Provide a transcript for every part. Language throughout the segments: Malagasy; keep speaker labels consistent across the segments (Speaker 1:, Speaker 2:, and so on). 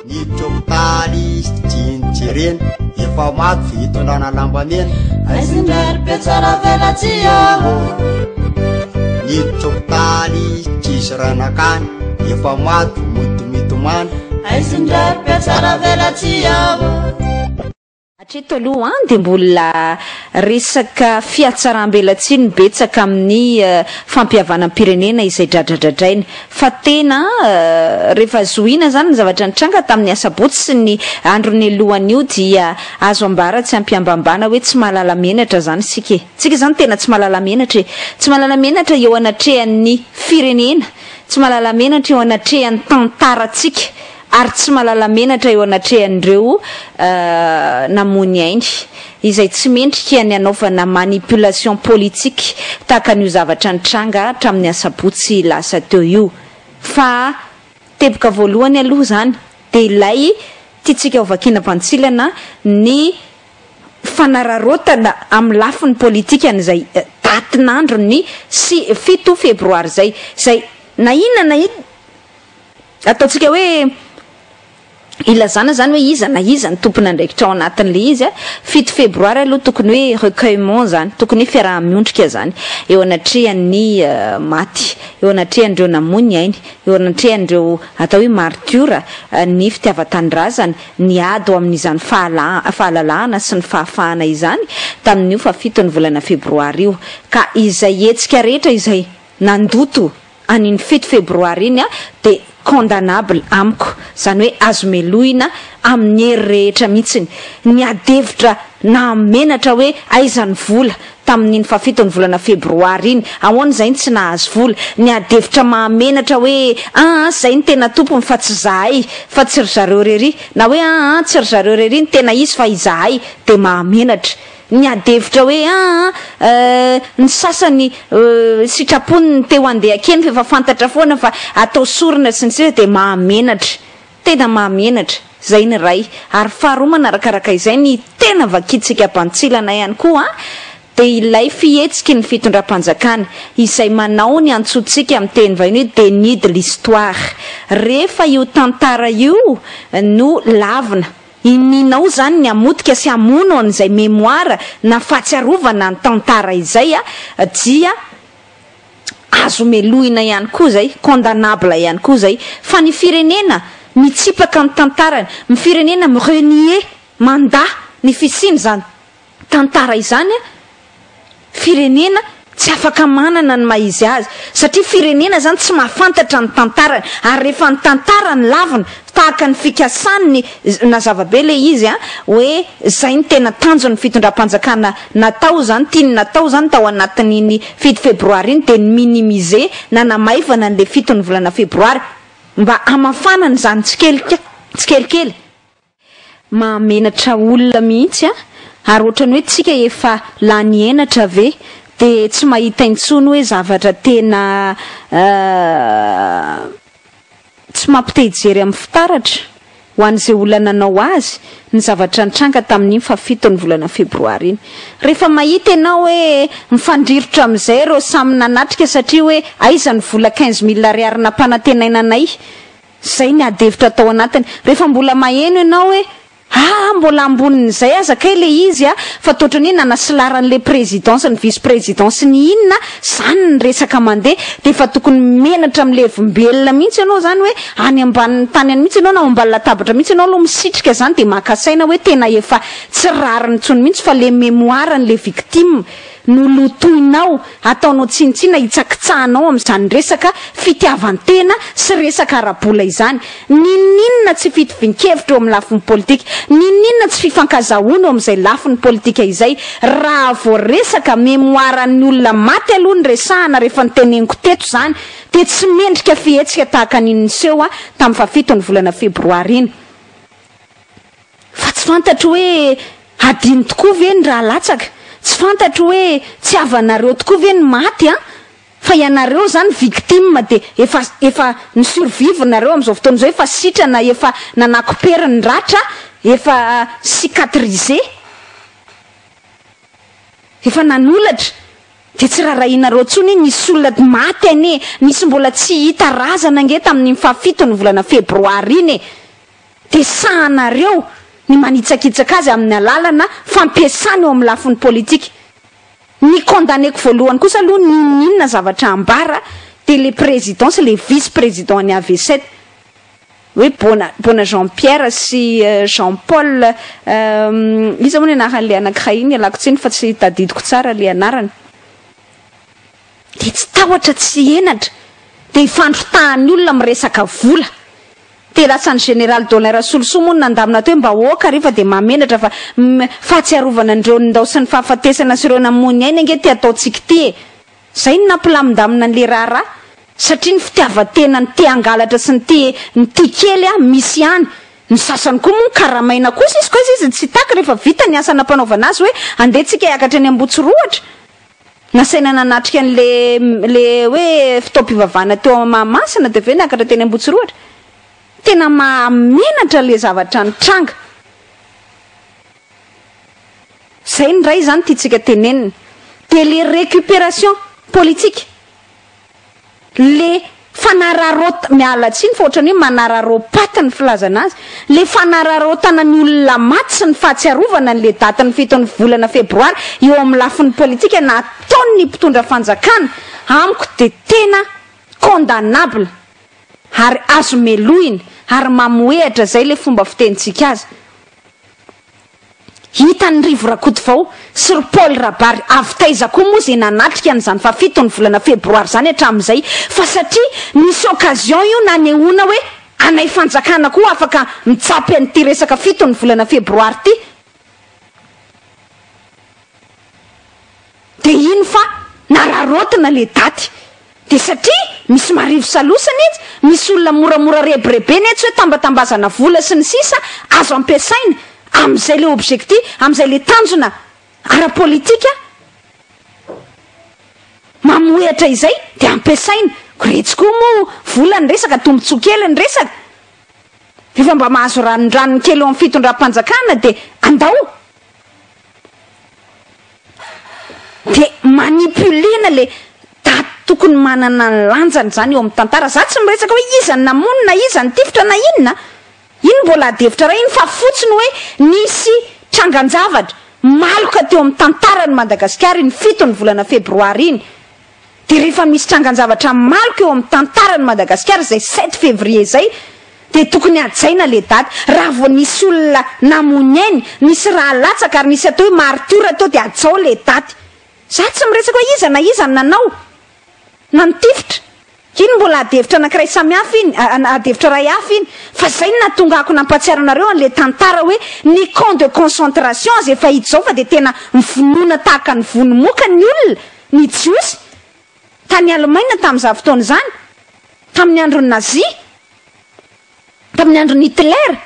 Speaker 1: Ny troktaly jinjireny efa maty fitondrana lambamena
Speaker 2: aisindrary be tsara velatsio
Speaker 1: ny troktaly tsisy ranakany efa maty motomitomany
Speaker 2: aisindrary be tsara velatsio
Speaker 3: Hatreto aloha dia mbola resaka fiatsaram-belatsiny betsaka amin'ny fampihavanam-pirenena izay dradradradrainy fa tena rehefa zohina zany ny zavatra nitranga tamin'ny asabotsy sy ny androny alohan'io dia azo ambara tsy ampiambambana hoe tsy mahalala menatra zany tsika zany tena tsy mahalala menatra eo anatrehan'ny firenena, tsy mahalala menatra eo anatrehan'ny tantaratsika ary tsy mahalala menatra eo anatrehan'ireo namony ainy izay tsy mendrika ny anaovana manipulation politique tahaka n'io zavatra nitranga hatramin'ny asabotsy lasa teo io fa teboka voalohany aloha zany dia ilay tiatsika ho vakiana-pantsilana ny fanararotana amin'ny lafiny politikan'izay datin'andro ny 7 febroary zay na inona ataontsika hoe ilazana zany hoe iza ny tompona andraikitra ao anatin'le izy 7 febroary aloha tokony hoe recueillement zany tokony hoe fiaraha-miondrika zany eo anatrehan'ny maty eo anatrehan'ireo namony ainy eo anatrehan'ireo atao hoe martyra ny fitiavan-tanindrazana ny ady ao amin'izany fahalalahana sy ny fahafahana izany tamin'io fa 7 ny volana febroary io ka izay hetsika rehetra izay nandoto an'iny 7 febroary iny dia condamnable amiko zany hoe azo melohina amin'ny hery rehetra mihitsiny ny adevitra na menatra hoe aizany vola tamin'iny fa 7 ny volana febroary iny ahoana zay tsy nahazo vola ny adevitra mahamenatra hoe zay ny tena tompony fa tsy zahay fa tsy ry zareo rery na hoe tsy ry zareo rery ny tena izy fa izahay dia mahamenatra ny adevitra hoe ny sasany sitrapony ny teo andeha keny fa efa fantatra foana fa atao sorina sy ny sira dia mahamenatra tena mahamenatra zay ny ray ary faharoa manarakaraka izay ny tena vakitsika ampantsilana ihany koa dia ilay fihetsiky ny fitondram-panjakana izay manao ny antsotsika amin'ny teny vahiny hoe déni de l'histoire rehefa io tantara io no lavina ininao zany ny amotika sy amono an'izay mémoire na fahatsiarovana ny tantara izay dia azo melohina ihany koa zay condamnable ihany koa zay fa ny firenena mitsipaka ny tantarany ny firenena mirenier mandat ny fisiny zany tantara izany firenena tsy afaka manana ny maizy azy satria firenena zany tsy mahafantatra ny tantarany ary rehefa ny tantara ny lavina tahaka ny fikasany na zavabe le izy hoe zay ny tena tanjon'ny fitondram-panjakana natao zany tiany natao zany tao anatin'iny 7 febroary iny dia ny minimiser na namaivana n'le 7 ny volana febroary mba amafanany zany tsikelikely mahamenatra olona mihitsy ary ohatrany hoe tsika efa lany enatra ve dia tsy mahita intsony hoe zavatra tena tsy mampitehijery amin'ny fitaratra ho an'izay olona nanao azy ny zavatra nitranga tamin'iny fa 7 ny volana febroary iny rehefa mahita ianao hoe mifandrirotra amin'izay ireo samy nanatrika satria hoe aiza ny vola 15,000 ariary nampanantenainanay zay ny adevitra tao anatiny rehefa mbola maheno ianao hoe mbola ambonin'izay azakay le izy fa totrany hoe nanasilaran'le présidence ny vice présidence ny inona zany ny resaka mandeha dia efa tokony menatra amin'le vombelona mihitsy ianao zany hoe any ambanin'ny tany any mihitsy ianao na ambany latabatra mihitsy ianao aloha misitrika zany dia makasaina hoe tena efa tsy rariny tsony mihitsy fa le mémoire n'le victime nolotoinao ataonao tsinitsina hitsakitsahanao amin'izany resaka fitiavantena sy resaka arabola izany ninninona tsy fitovinkevitra eo amin'ny lafiny politika ninninona tsy fifankazahoana eo amin'izay lafiny politika izay raha vo resaka mémoire ny olona maty aloha ny resahana rehefa nyteneniko teto zany dia tsy mendrika fihetsika tahaka ninniseho tamin'ny fa 7 ny volana febroary iny fa tsy fantatro hoe adiny tokoa ve ny raha latsaka tsy fantatro hoe tsy avanareo tokoa ve ny maty fa ianareo zany victime dia efa ny survivre nareo amin'izao fotoana izao efa sitrana efa nanakopera ny ratra efa cicatrisé efa nanolatra dia tsy rarahinareo tsony nisy olona maty ane nisy mbola tsy hita razana ange tamin'ny fa 7 ny volana febroary iny de sahanareo ny manitsakitsaka azy amin'ny alalana fampiasana eo amin'ny lafiny politika. Ny condamneko voalohany kosa aloha ninona zavatra ambara de le président sy le vice-président ny AV7 hoe bona Jean-Pierre sy Jean-Paul izy moa anaran'le anankiray iny alako tsiny fa tsy tadidiko tsara le anarany. De tsy tahotra tsy enatra de ifandrotahan'ny olona miresaka vola. De latsan'ny général Dollar Soloso moa nandamina teo mba oka rehefa de mamenatra fa fahatsiarovana andreo ndao sy ny fahafatesana sy ireo namony aina nge ty ataotsika ty. Zay ny nampilamindamina an'le raharaha satria ny fitiavatena ny ty angalatra sy ny ty kely misy ihany. Ny sasany koa moa karamaina kosa izy koa izy tsy taka rehefa vita ny asa nampanaovana azy hoe andetsika hiakatra any Ambotsirohatra. Nasaina nanatrika an'le hoe fitaom-pivavahana teo Mahamasina de ve niakatra teny Ambotsirohatra. Tena mamenatra le zavatra ny tranga. Zay ny ray zany tiatsika tenenina. De le récupération politique. Le fanararota mialatsiny fa ohatrany hoe manararopatany filazana azy. Le fanararotana ny olona maty sy ny fahatsiarovana n'le datany fito ny volana febroary eo amin'ny lafiny politika nataony ny mpitondra fanjakana amiko de tena condamnable ary azo meloina ary mamoehatra zay le fomba fitenitsika azy. Hitany Rivo Rakoto vao sy Paul Rabary avy taiza koa moa zay nanatrika an'izany fa fito ny volana febroary zany hatramin'izay fa satria misy occasion io nanehoana hoe anay fanjakana koa afaka mitsapy an'ity resaka fito ny volana febroary ty. De iny fa nararotana le daty. De satria misy marivo salosana izy, misy olona moramora rebirebeny etsy hoe tambatambazana vola sy ny sisa azo ampiasaina am'izay le objectif, am'izay le tanjona ara-politika mamoehatra izay de ampiasaina. Koretsy koa moa vola ny resaka tombontsoakely ny resaka. Rehefa mba mahazo ranony kely eo amin'ny fitondram-panjakana de andao. De manipulena le daty tokony manana ny lanjany zany eo amin'ny tantara. Za tsy miresaka hoe iza ny namonina, iza ny tifitra na inona. Iny mbola adevitra ray iny fa fotsiny hoe nisy trangan-javatra maloka teo amin'ny tantarany Madagasikara ny fito ny volana febroary iny. De rehefa misy trangan-javatra maloka eo amin'ny tantarany Madagasikara zay 7 février zay de tokony adjaina le daty. Raha vao nisy olona namonyainy, nisy raha latsaka ary nisy atao hoe martyra teo de adzao le daty. Za tsy miresaka hoe iza na iza ny nanao na ny tifitra. Iny mbola adevitra anankiray samihafa iny, adevitra ray hafa iny. Fa zay no natongako nampatsiaro anareo an'le tantara hoe ny camp de concentration zay efa hita zao fa de tena mivonoana tahaka ny vonomoka ny olona, ny jiosy. Tany Allemagne tamin'izany fotoana izany, tamin'ny andron'ny Nazi, tamin'ny andron'ny Hitler.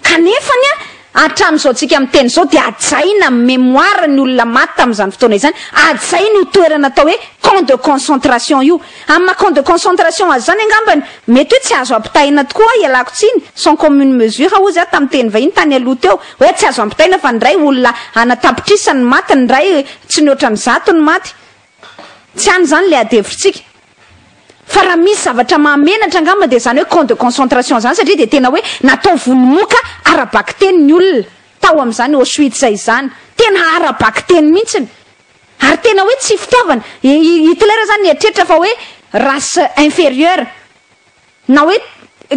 Speaker 3: Kanefany hatramin'izao tsika amin'ny teny zao de adjaina amin'ny mémoire ny olona maty tamin'izany fotoana izany, adjaina io toerana atao hoe camp de concentration io. Amin'ny camp de concentration azy zany angambany mety hoe tsy azo ampitaina tokoa ialako tsiny sans commune mesure ozy tamin'ny teny vahiny tany aloha teo hoe tsy azo ampitaina fa ndray olona anatapitrisany maty, ndray tsy ny ohatran'ny zato ny maty. Tsy any zany le adevitritsika. Fa raha misy zavatra mamenatra angamba de zany hoe camp de concentration zany satria de tena hoe natao vonomoka arabaky teny ny olona tao amin'izany Auschwitz izany. Tena arabaky teny mihitsiny. Ary tena hoe tsy fitiavana. Hitler zany nietrehitra fa hoe race inférieure na hoe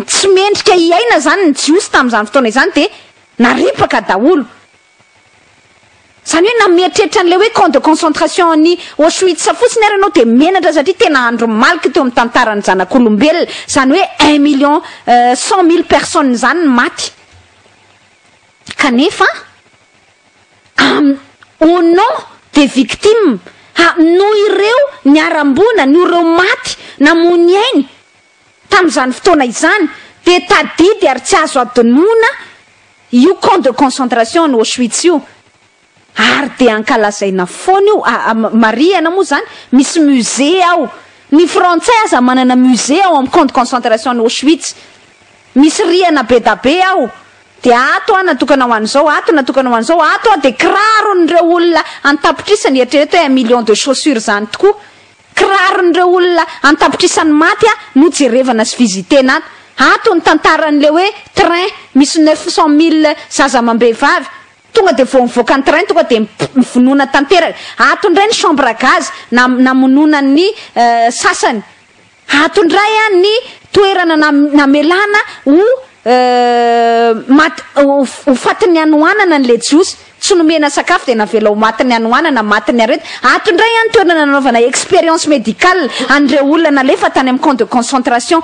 Speaker 3: tsy mendrika iaina zany ny jiosy tamin'izany fotoana izany de naripaka daholo. Zany hoe namietrehitra an'le hoe camp de concentration ny Auschwitz fotsiny ary anao de menatra satria tena andro malika teo amin'ny tantarany zanak'olombelona. Zany hoe 1,100,000 personnes zany maty. Kanefa au nom des victimes, noho ireo niarambona, noho ireo maty namony ainy tamin'izany fotoana izany de tadidy ary tsy azo adonona io camp de concentration ny Auschwitz io. Ary de ankalazaina foana io mariana moa zany misy musée ao. Ny frantsay aza manana musée ao amin'ny camp de concentration ny Auschwitz. Misy riana be da be ao. De ato natokana ho an'izao, ato natokana ho an'izao, ato de kiraron'ireo olona antapitrisany eritrereto hoe 1 million de chaussures zany tokoa. Kiraron'ireo olona antapitrisany maty no jerevana sy vizitena ato. ato ny tantaran'le hoe train misy 900 000 zaza amam-behivavy tonga de vao mivoaka ny train tonga de mivonoana tanteraka. Ato indray ny chambre à gaz namonona ny sasany. Ato indray ny toerana namelana ho fatiny anoanana ny le jiosy tsy nomena sakafo de navela ho matiny anoanana matiny arety. Ato indray toerana nanaovana expérience médicale an'ireo olona nalefa tany amin'ny camp de concentration.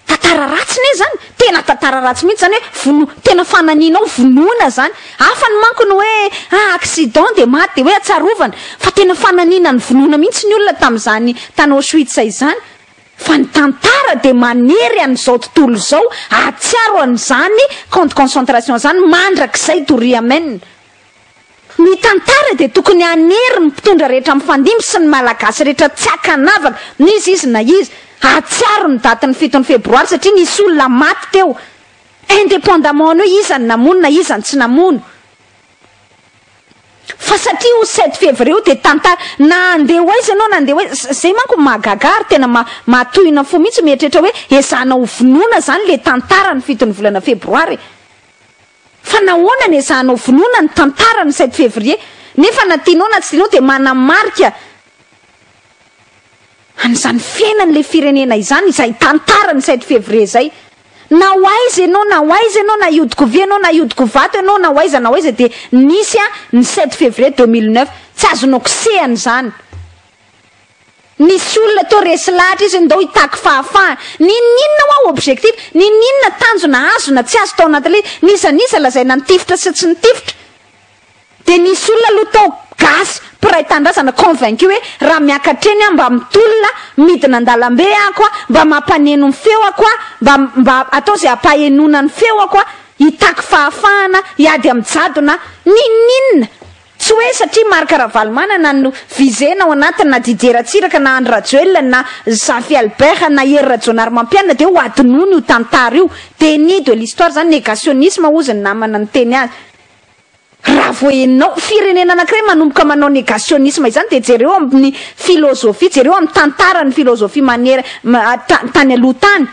Speaker 3: Tantara ratsy ne zany, tena tantara ratsy mihitsy zany hoe tena fananianao vonoana zany. Hafa ny manko ny hoe accident de maty de hoe atsarovana, fa tena fananiana ny vonoana mihitsy ny olona tamin'izany tany Auschwitz izany. Fa ny tantara de manery an'izao tontolo izao, atsiaro an'izany camp de concentration zany mandrakizay doriamène. Ny tantara de tokony hanery ny mpitondra rehetra mifandimby sy ny malagasy rehetra tsy akanavaka n'izy izy na izy. Atsiaro ny daty ny 7 febroary satria nisy olona maty teo, indépendamment hoe iza ny namono na iza ny tsy namono. Fa satria ho 7 février de tantara na andeha hoaiza anao na andeha hoaiza, zay manko mahagagary tena matohina fo mihitsy mieritreritra hoe ezana ho vonoana zany le tantara ny 7 ny volana febroary. Fa nahoana ny ezana ho vonoana ny tantara ny 7 février nefa na tianao na tsy tianao de manamarika an'izany fiainan'le firenena izany izay tantara ny 7 février zay. Na hoaiza ianao na hoaiza ianao na iodiko vy ianao na iodiko vato ianao na hoaiza de nisy ny 7 février 2009 tsy azonao kisehany zany. Nisy olona tao resy lahatra izy ndao hitaky fahafahana. Ninona ho objectif, ninona tanjona azo na tsy azo tao anatin'le nisa lazaina nitifitra sy tsy nitifitra. De nisy olona aloha tao gasy piray tandrazana convaincu hoe raha miakatreny mba mitolona midina an-dalambe ako mba mampaneno ny feo ako mba atao zay ampahenona ny feo ako hitaky fahafahana hiady amin'ny jadona. Ninona tsy hoe satria Marc Ravalomanana no vizena ao anatiny na Didier Ratsiraka na André Rajoelina na Xavier Albert na Hery Rajonary Mampianina de ho adinono io tantara io. Déni de l'histoire zany, négationnisme ozy ny namana ny teny azy. Raha voenao firenena anankiray manomboka manao négationnisme izany de jereo amin'ny filozofia, jereo amin'ny tantara ny filozofia manery tany aloha tany.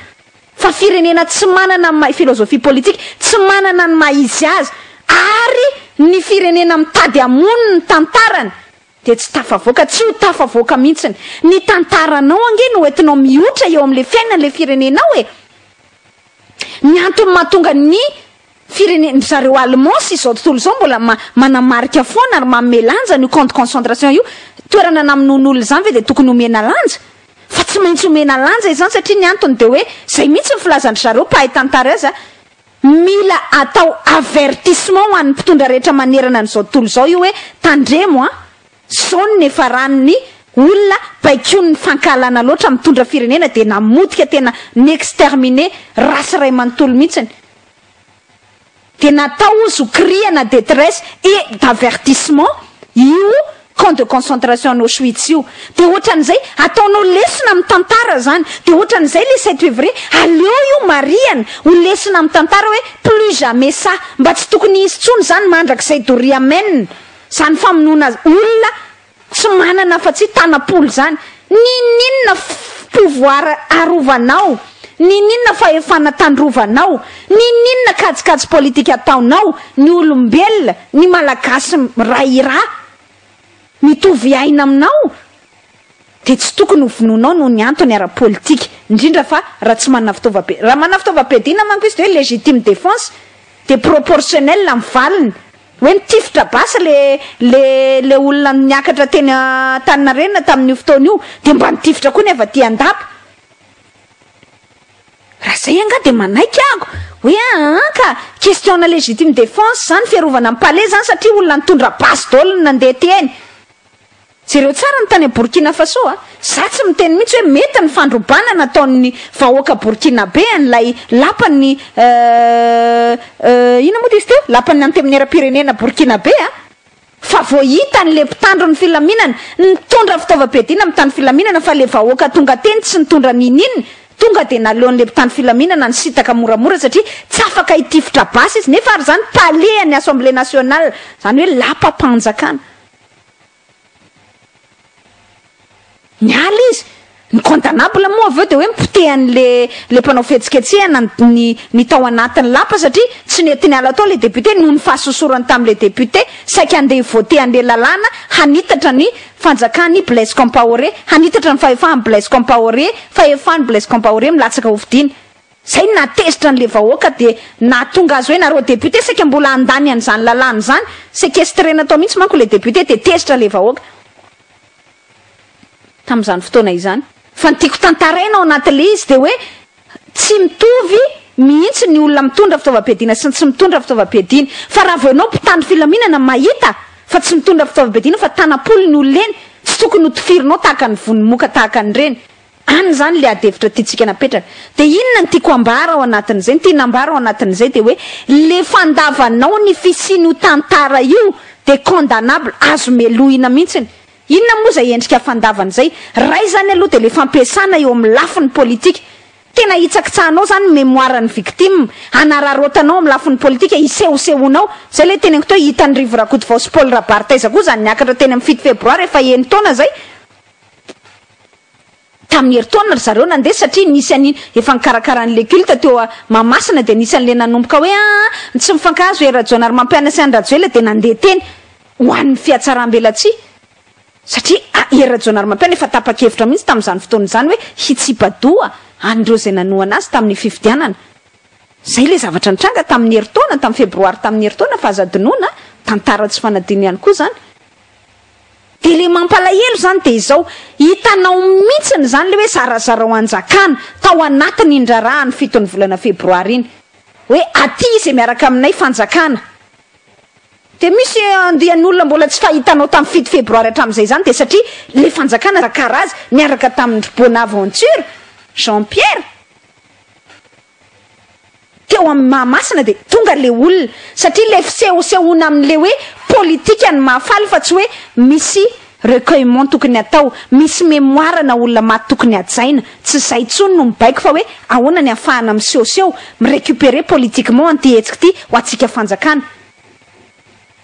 Speaker 3: Fa firenena tsy manana ny filozofia politique, tsy manana ny maizy azy, ary ny firenena mitady amono ny tantarany de tsy tafavoaka, tsy ho tafavoaka mihitsiny. Ny tantaranao ange no entinao mihoatra eo amin'le fiainan'le firenenao e. Ny antony mahatonga ny firenena zareo allemand sy izao tontolo izao mbola manamarika foana ary mamelanja ny camp de concentration io. Toerana namonon'olona zany ve de tokony omena lanja? Fa tsy maintsy omena lanja izany satria ny antony de hoe zay mihitsy ny filazan'ny zareo mpahay tantara azy mila atao avertissement ho an'ny mpitondra rehetra manerana n'izao tontolo izao io hoe tandremo zao ny efa ranony olona baiko ny fankalana loatra mitondra firenena de namotika tena ny exterminer rasy ray manontolo mihitsiny. De natao ozy ho criana détresse et d'avertissement io camp de concentration en Auschwitz io. De ohatran'izay ataonao lesona amin'ny tantara zany. De ohatran'izay le 7 février aleo io mariana ho lesona amin'ny tantara hoe plus jamais ça, mba tsy tokony izy tsony zany mandrakizay doriamène zany famonoana olona tsy manana fa tsy tanapolo zany. Ninona pouvoir arovanao, ninona fahefana tandrovanao, ninona kajikajy politika ataonao, ny olombelona, ny malagasy raira mitovy aina aminao de tsy tokony ho vononao noho ny antony ara-politika, indrindra fa raha tsy manana fitaovam-piadina. Raha manana fitaovam-piadina manko izy de hoe légitime défense de proportionnel amin'ny valiny. Hoe mitifitra basy le olona niakatra teny Antaninarenina tamin'io fotoana io de mba mitifitra koa ny avy aty andapa. Raha zay anga de manaiky ako hoe ka question na légitime défense zany fiarovana amin'ny palais zany satria olona nitondra basy dolo nandeha teny. Jereo tsara ny tany a Burkina Faso za tsy miteny mihitsy hoe mety ny fandrobana nataon'ny vahoaka Burkinabe an'ilay lapany ina moa izy teo lapany anteminera-pirenena Burkinabe fa voahita n'le mpitandro ny filaminana nitondra fitaovam-piadina amin'ny tany filaminana fa le vahoaka tonga teny tsy nitondra nininy tonga de naleon'le mpitandro filaminana ny sitaka moramora satria tsy afaka hitifitra basy izy nefa ary zany palais ny Assemblée nationale zany hoe lapa-panjakana. Ny ala izy ny condamnable moa aveo de hoe mipotehany le mpanao fetsiketsehana ny tao anatiny lapa satria tsy nety niala tao le député noho ny fahasosorany tam'le député saika andeha voter an'le lalàna hanitatra ny fanjakany Blaise Compaoré hanitatra ny fahefahany Blaise Compaoré fahefahany Blaise Compaoré milatsaka hovidiny zay natezitra an'le vahoaka de natonga azy hoe nareo député saika mbola andany an'izany lalàna zany séquestrena tao mihitsy manko le député de tezitra le vahoaka tam'izany fotoana izany fa nytiako tantaraina ao anatin'le izy de hoe tsy mitovy mihitsy ny olona mitondra fitaovam-piadiana sy tsy mitondra fitaovam-piadiana fa raha vao ianao mpitandro filaminana mahita fa tsy mitondra fitaovam-piadiana fa tanapolo ny olona eny tsy tokony ho tofirinao tahaka ny vonimoka tahaka ny reny any zany le adevitra tiatsika napetraka de inona ny tiako ambara ao anatin'izay ny tiana ambara ao anatin'izay de hoe le fandavanao ny fisiny tantara io de condamnable azo melohina mihitsiny inona moa zay endrika fandavana zay ray zany aloha de le fampiasana eo amin'ny lafiny politika tena hitsakitsahanao zany mémoire-ny victime anararotanao amin'ny lafiny politika isehosehonao zay le tena to hitany Rivo Rakotovao sy Paul Rabartaiza koa zany niakatra teny amin'ny 7 Febroary efa eny taona zay tamin'ny herintaona zareo nandeha satria nisy an'iny efa nikarakaran'le culte teo Mahamasina de nisy an'le nanomboka hoe tsy mifankahazo erajonary mampianatra any Rajoela de nandeha teny ho an'ny fiatsaram-belatsia satria erajonary mampiana efa tapa-kevitra mihitsy tamin'izany fotoana izany hoe hitsipadoa andreo zay nanoana azy tamin'ny fifidianana zay le zavatra nitranga tamin'ny herintaona tamin'ny febroary tamin'ny herintaona fa azadinoana tantara tsy fanadiny ihany koa zany de le mampalahelo zany de izao hitanao mihitsiny zany le hoe zarazara ho anjakana tao anatiny indrarahany 7 volana febroary iny hoe aty izay miaraka aminay fanjakana de misy andian'olona mbola tsy fahitanao tamin'ny 7 febroary hatramin'izay zany de satria le fanjakana zakarazy miaraka tamin'ny Bonaventure Jean-Pierre teo amin'ny Mahamasina de tonga le olona satria le fisehosehona amin'le hoe politika ny mahafaly fa tsy hoe misy recueillement tokony atao misy mémoire na olona maty tokony ajaina tsy zay tsony no mibaiko fa hoe ahoana ny ahafahana misehoseho mirécupérer politiquement antyhetsika ty ho atsika fanjakana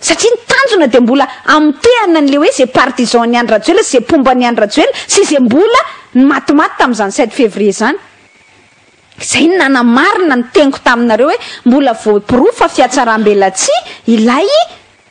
Speaker 3: satria ny tanjona de mbola amtehana n'le hoe zay partisan ny Andry Rajoela zay pomba ny Andry Rajoela sy zay mbola ny matimaty tamin'izany 7 février zany zay ny nanamarina ny teniko taminareo hoe mbola voapirofa fiatsaram-belatsia ilay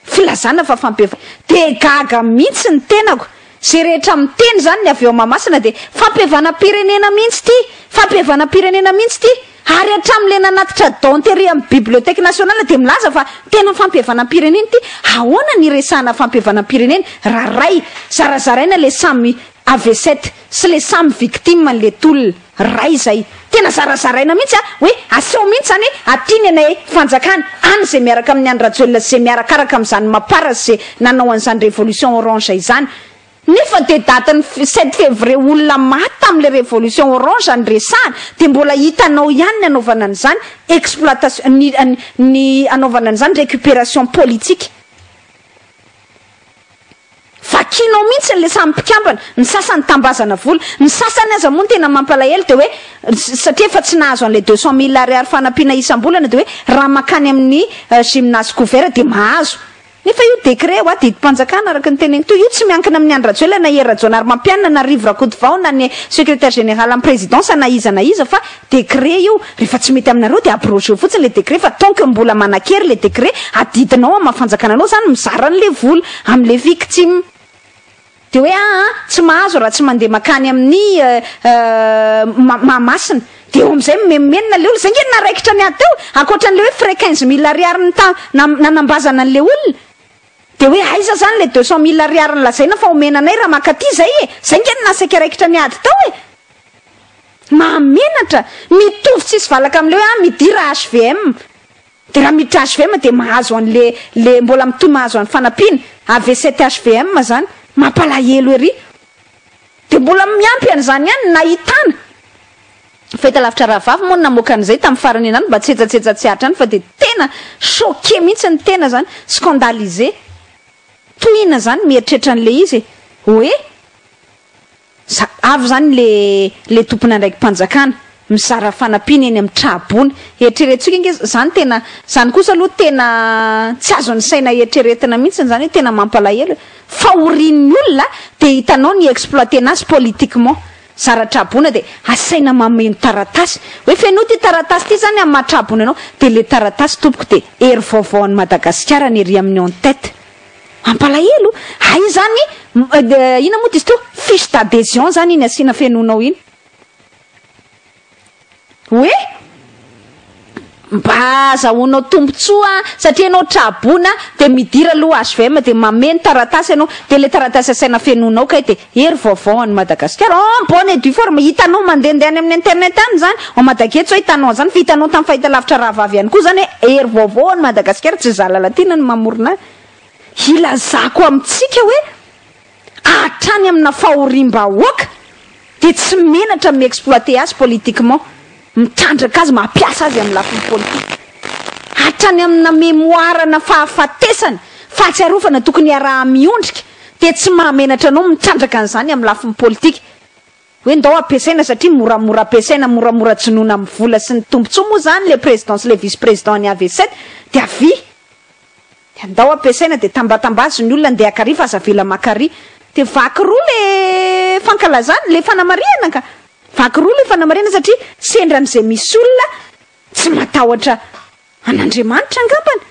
Speaker 3: filazana fa fampeva de gaga mihitsy ny tenako zay rehetra miteny zany ny avy eo Mahamasina de fampevana pirenena mihitsy ty fampevana pirenena mihitsy ty ary hatramin'le nanatitra d'enterrer amin'ny bibliothèque nationale de milaza fa tena fampevana pirenena ty ahoana ny resana fampevana pirenena raray zarazaraina le samy AV7 sy le samy victime le tolona ray zay tena zarazaraina mihitsy hoe aseho mihitsy zany atiny anay fanjakana any zay miaraka amin'ny Andry Rajoelina zay miarakaraka amin'izany mapara zay nanao an'izany révolution orange izany nefa de datany 7 février olona maty tamin'le révolution orange ny resahana de mbola hitanao ihany ny anaovana an'izany exploitation ny anaovana an'izany récupération politique vakinao mihitsy le samy mpikambana ny sasany tambazana vola ny sasany aza moa ny tena mampalahelo de hoe satria efa tsy nahazo an'le 200 000 ariary fanampiana isam-bolana de hoe raha makany amin'ny gymnase couvert de mahazo nefa io décret ho didim-panjakana araka ny teneny to io tsy miankina amin'ny Andry Rajoelina na erajonary mampianina na Rivo Rakotovao na ny secrétaire général amin'ny présidence na iza fa décret io rehefa tsy mety aminareo de abrogé fotsiny le décret fa tant que mbola manakery le décret adidinao amin'ny fanjakananao zany mizara n'le vola amin'le victime de hoe tsy mahazo raha tsy mandeha makany amin'ny Mahamasina de eo am'izay menina le olona zay nge naraikitra ny ateo akoatran'le hoe frais 15 000 ariary nanambazana an'le olona de hoe aiza zany le 200 000 ariary lazaina fa omenanay raha makaty zay zay nge nasaiky raikitra ny ady tao mahamenatra mitovy tsisy valaka am'le hoe midira HVM de raha miditra HVM de mahazo an'le mbola mitoy mahazo an'ny fanampiana AV7 HVM zany mampalahelo ery de mbola miampy an'izany ihany nahitana feta lavitra rahavavy moa namoaka an'izay tamin'ny farany anany mba tsetsatsetsat tsy hatra any fa de tena choqué mihitsy ny tena zany scandalisé tohina zany mieritreritra an'le izy hoe avy zany le tompony andraiky mpanjakana mizara fanampiana eny amin'ny trabona eritreretintsika inge zany tena zany kosa aloha tena tsy azo ny saina eritreretina mihitsy zany hoe tena mampalahelo fa orian'ny olona de hitanao ny exploité anazy politiquement zaratrabona de asaina mameno taratasy hoe feno ty taratasy ty zany amin'ny mahatrabona anao de le taratasy tompoko de ery vaovao any Madagasikara ny ery amin'ny en tête ampalahelo ay zany ina moa izy to fiche d'adhésion zany iny asiana fenonao iny hoe mba zahoanao tombotsoa satria anao trabona de midira aloha HVM de mameno taratasy anao de le taratasy asaina fenonao kay de ery vaovao any Madagasikara bonne du forme hitanao mandehandeha any amin'ny internet any zany ao Madagasikara hitanao zany vitanao tamin'ny fahita lavitra rahavavy ihany koa zany ery vaovao any Madagasikara tsy zalalatina ny mamorona ilazako amitsika hoe hatrany amina fahorim-bahoaka de tsy menatra mi-exploiter azy politiquement mitrandraka azy mampiasa azy amin'ny lafiny politika hatrany amina mémoire na fahafatesany fahatsiarovana tokony araha miondrika de tsy mahamenatra anao mitrandraka an'izany amin'ny lafiny politika hoe ndao ampiasaina satria moramora ampiasaina moramora jinoana amin'ny vola sy ny tombontsoa moa zany le président sy le vice président ny AV7 de avy de ndao ampiasaina de tambatambazy ny olona ndeha akary fa azavela makary de vaky roa le fankalazana le fanamariana ka vaky roa le fanamariana satria sendran'izay misy olona tsy matahotra an'Andriamanitra angambany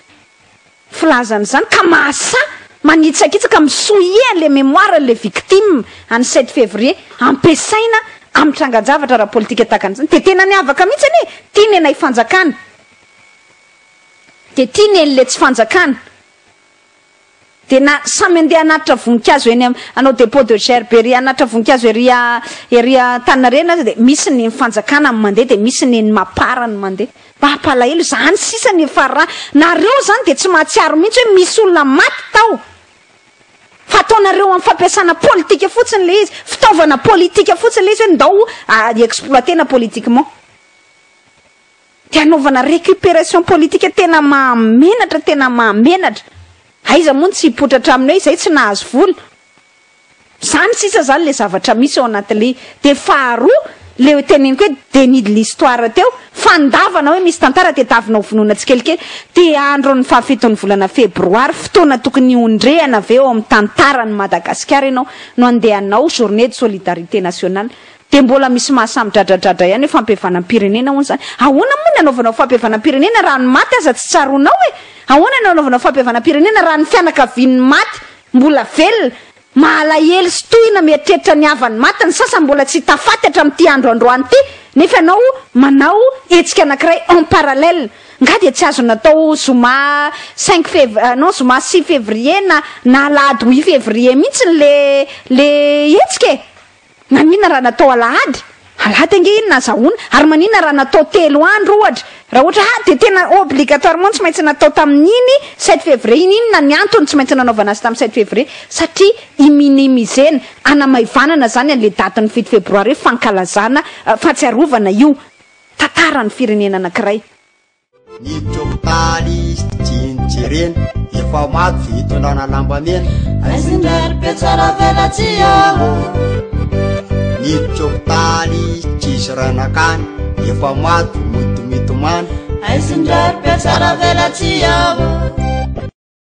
Speaker 3: filazany zany ka mahasa manitsakitsaka misoie le mémoire le victime any 7 février ampiasaina amin'ny trangan-javatra raha politika takan'izany de tena ny avaka mihitsy anie tiany anay fanjakana de tiany an'le tsy fanjakana de na samy andeha anatitra voninkazo eny anao dépôt de gerberie anatitra voninkazo ery Tanarena de misy ny fanjakana mandeha de misy ny maparany mandeha papalahelo zany sisa ny fara nareo zany de tsy mahatsiaro mihitsy hoe misy olona maty tao fa ataonareo amin'ny fampiasana politika fotsiny le izy fitaovana politika fotsiny le izy hoe ndao exploitena politiquement de anaovana récupération politique tena mahamenatra aiza moa tsy hipotratra aminay izay tsy nahazo vola zany sisa zany le zavatra misy ao anatin'le de faharoa le teneniko hoe déni de l'histoire teo fandavana hoe misy tantara de tavinao vonoana tsikelikely de andro ny fahafiton'ny volana febroary fotoana tokony ondrehana aveo amin'ny tantarany Madagasikara ianao no andehanao journée de solidarité nationale de mbola misy mahasamidradradradra ihany hoe fampiavanam-pirenena hono zany ahoana moa ny anaovanao fampiavanam-pirenena raha ny maty aza tsy tsaronao hoe ahoana ny anaovanao fampiavanam-pirenena raha ny fianakavian'ny maty mbola velona mahalahelo sy tohina mieritreritra ny havany maty ny sasany mbola tsy tafaty hatramin'ity androandroany ity nefa ianao manao hetsika anankiray en parallèle nga de tsy azo natao zoma 6 février na alahady 8 février mihitsy le hetsika na mihina raha natao alahady ange iny nazahoana ary manina raha natao 3 andro ohatra raha ohatra de tena obligatoirement tsy maintsy natao tamin'iny 7 février iny na ny antony tsy maintsy nanaovana azy tamin'ny 7 février satria iminimizena anamaivanana zany an'le daty ny 7 févroary fankalazana fahatsiarovana io tantarany firenena anankiray
Speaker 1: ny tropitaly jinjerena efa maty vitondrana lambamena
Speaker 2: aisindrary be tsara velatsia
Speaker 1: ny tropitaly tsisy ranakany efa maty mitomany
Speaker 2: aisindrary be tsara velatsia